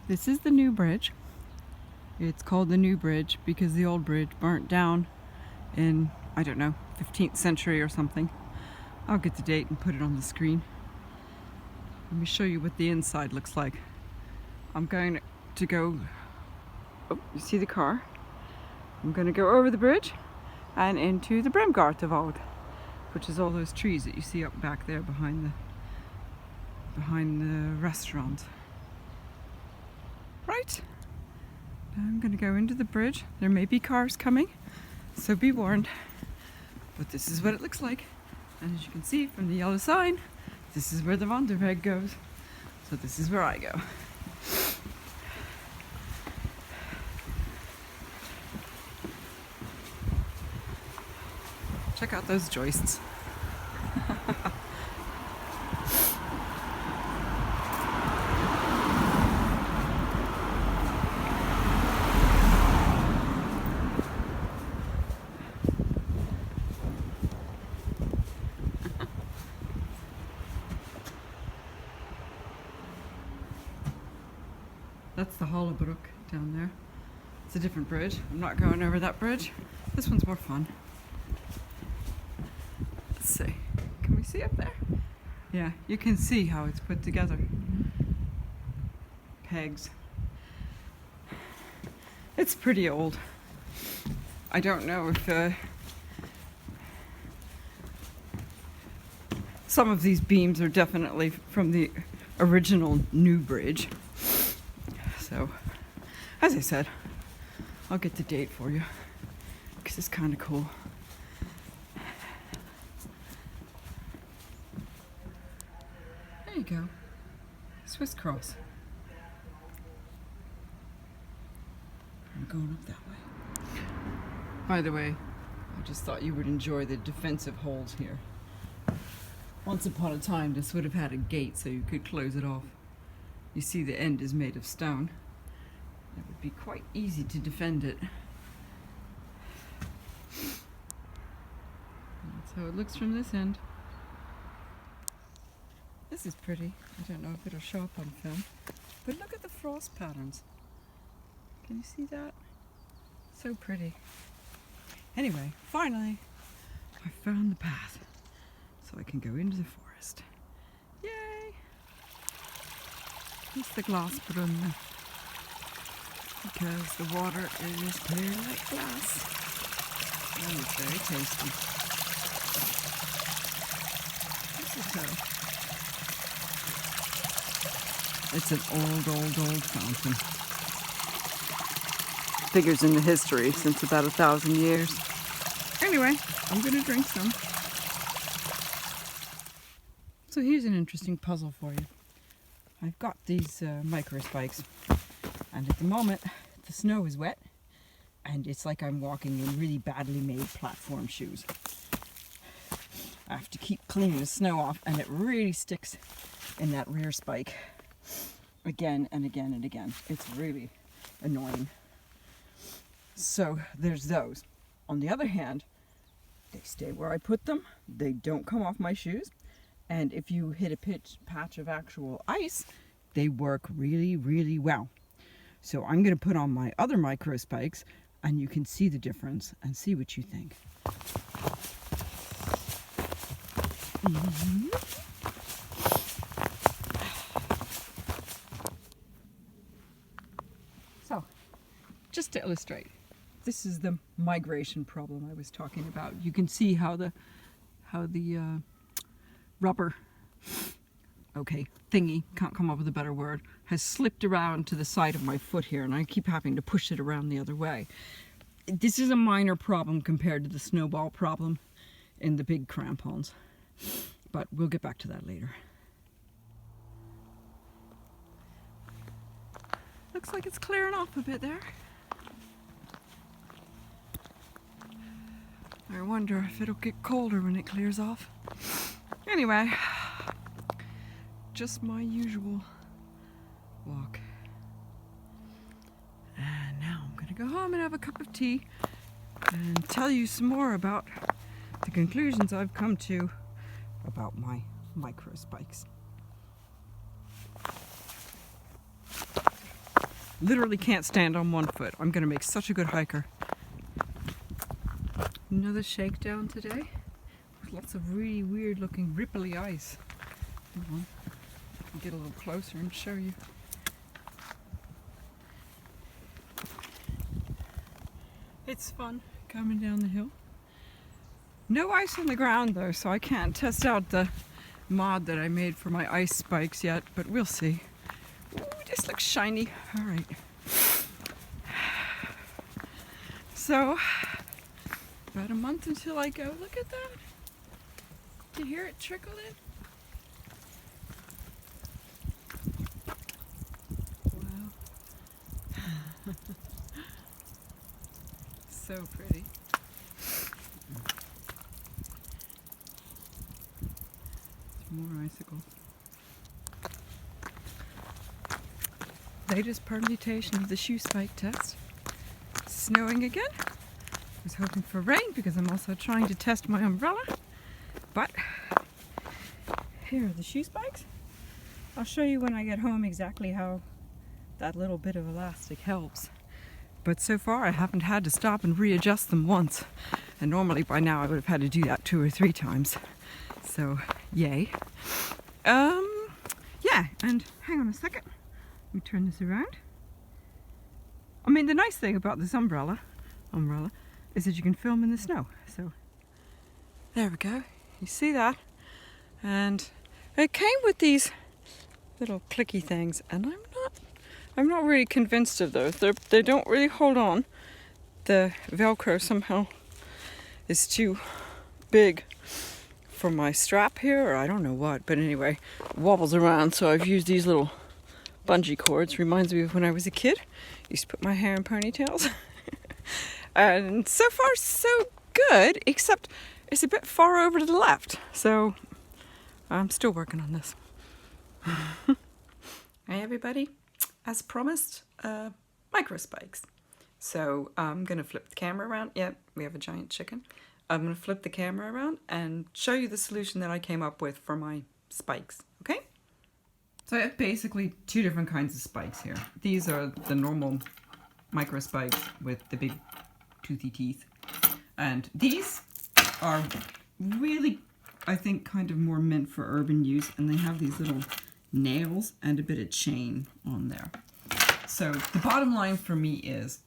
This is the new bridge. It's called the new bridge because the old bridge burnt down in, I don't know, 15th century or something. I'll get the date and put it on the screen. Let me show you what the inside looks like. I'm going to go, oh, you see the car? I'm going to go over the bridge and into the Brimgartevald, which is all those trees that you see up back there behind the restaurant. Right, I'm going to go into the bridge. There may be cars coming, so be warned. But this is what it looks like. And as you can see from the yellow sign, this is where the Wanderweg goes. So this is where I go. Check out those joists. That's the Hollebrook down there. It's a different bridge. I'm not going over that bridge. This one's more fun. Let's see. Can we see up there? Yeah, you can see how it's put together. Pegs. It's pretty old. I don't know if some of these beams are definitely from the original new bridge. So, as I said, I'll get the date for you because it's kind of cool. There you go. Swiss cross. I'm going up that way. By the way, I just thought you would enjoy the defensive holes here. Once upon a time, this would have had a gate so you could close it off. You see the end is made of stone. It would be quite easy to defend it. That's how it looks from this end. This is pretty. I don't know if it'll show up on film. But look at the frost patterns. Can you see that? So pretty. Anyway, finally, I found the path. So I can go into the forest. Yay! It's the glass brunn because the water is clear like glass. And it's very tasty. It's an old fountain. Figures in the history since about 1,000 years. Anyway, I'm gonna drink some. So here's an interesting puzzle for you. I've got these Microspikes, and at the moment the snow is wet and it's like I'm walking in really badly made platform shoes. I have to keep cleaning the snow off and it really sticks in that rear spike again and again and again. It's really annoying. So there's those. On the other hand, they stay where I put them. They don't come off my shoes. And if you hit a patch of actual ice, they work really, really well. So I'm going to put on my other Microspikes and you can see the difference and see what you think. So, just to illustrate, this is the migration problem I was talking about. You can see how the rubber, thingy, can't come up with a better word, has slipped around to the side of my foot here and I keep having to push it around the other way. This is a minor problem compared to the snowball problem in the big crampons, but we'll get back to that later. Looks like it's clearing off a bit there. I wonder if it'll get colder when it clears off. Anyway, just my usual walk. And now I'm gonna go home and have a cup of tea and tell you some more about the conclusions I've come to about my Microspikes. literally can't stand on one foot. I'm gonna make such a good hiker. Another shakedown today with lots of really weird looking ripply ice. Hang on, I'll get a little closer and show you. It's fun coming down the hill. No ice on the ground though, so I can't test out the mod that I made for my ice spikes yet, but we'll see. Ooh, this looks shiny. All right. So, about a month until I go. Look at that. Do you hear it trickle in? Wow. So pretty. More icicles. Latest permutation of the shoe spike test. It's snowing again. I was hoping for rain because I'm also trying to test my umbrella. But here are the shoe spikes. I'll show you when I get home exactly how that little bit of elastic helps. But so far I haven't had to stop and readjust them once. And normally by now I would have had to do that 2 or 3 times. So, yay. Yeah, and hang on a second. Let me turn this around. I mean, the nice thing about this umbrella is that you can film in the snow. So, there we go. You see that? And it came with these little clicky things, and I'm not really convinced of those. They don't really hold on. The Velcro somehow is too big for my strap here, or I don't know what, but anyway, it wobbles around, so I've used these little bungee cords. Reminds me of when I was a kid. Used to put my hair in ponytails. And so far so good, except it's a bit far over to the left, so I'm still working on this. Hey everybody, as promised, Microspikes. So I'm gonna flip the camera around. Yep, we have a giant chicken. I'm going to flip the camera around and show you the solution that I came up with for my spikes, okay? So I have basically 2 different kinds of spikes here. These are the normal micro spikes with the big toothy teeth. And these are really, I think, kind of more meant for urban use, and they have these little nails and a bit of chain on there. So the bottom line for me is,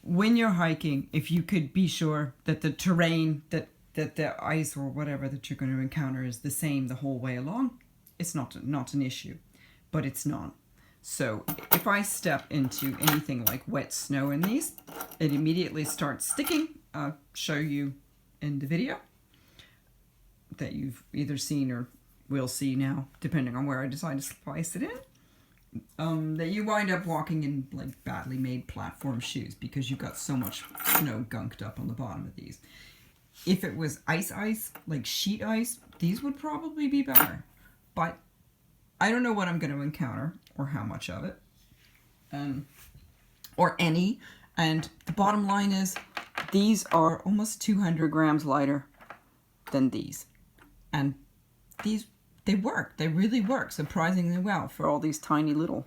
when you're hiking, if you could be sure that the terrain, that the ice or whatever that you're going to encounter is the same the whole way along, it's not an issue, but it's not. So if I step into anything like wet snow in these, it immediately starts sticking. I'll show you in the video that you've either seen or will see now, depending on where I decide to splice it in. That you wind up walking in like badly made platform shoes because you've got so much snow gunked up on the bottom of these. If it was ice, like sheet ice, these would probably be better. But I don't know what I'm going to encounter or how much of it, or any. And the bottom line is, these are almost 200 grams lighter than these. And these, they work. They really work surprisingly well for all these tiny little,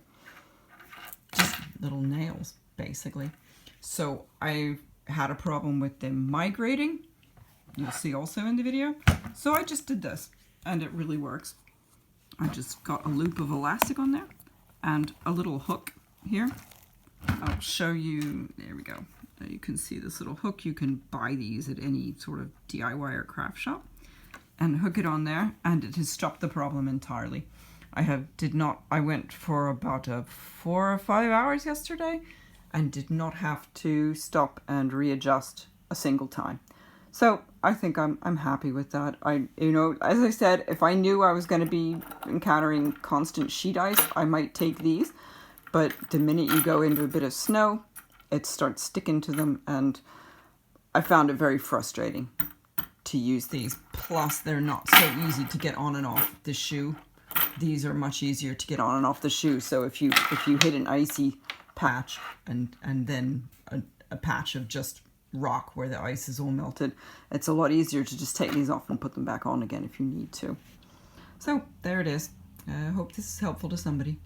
just little nails, basically. So I had a problem with them migrating. You'll see also in the video. So I just did this, and it really works. I just got a loop of elastic on there and a little hook here. I'll show you, there we go. You can see this little hook. You can buy these at any sort of DIY or craft shop and hook it on there, and it has stopped the problem entirely. I went for about 4 or 5 hours yesterday and did not have to stop and readjust a single time. So I think I'm happy with that. As I said, if I knew I was going to be encountering constant sheet ice, I might take these. But the minute you go into a bit of snow, it starts sticking to them, and I found it very frustrating to use these. Plus, they're not so easy to get on and off the shoe. These are much easier to get on and off the shoe. So if you hit an icy patch and then a patch of just rock where the ice is all melted, it's a lot easier to just take these off and put them back on again if you need to. So there it is. I hope this is helpful to somebody.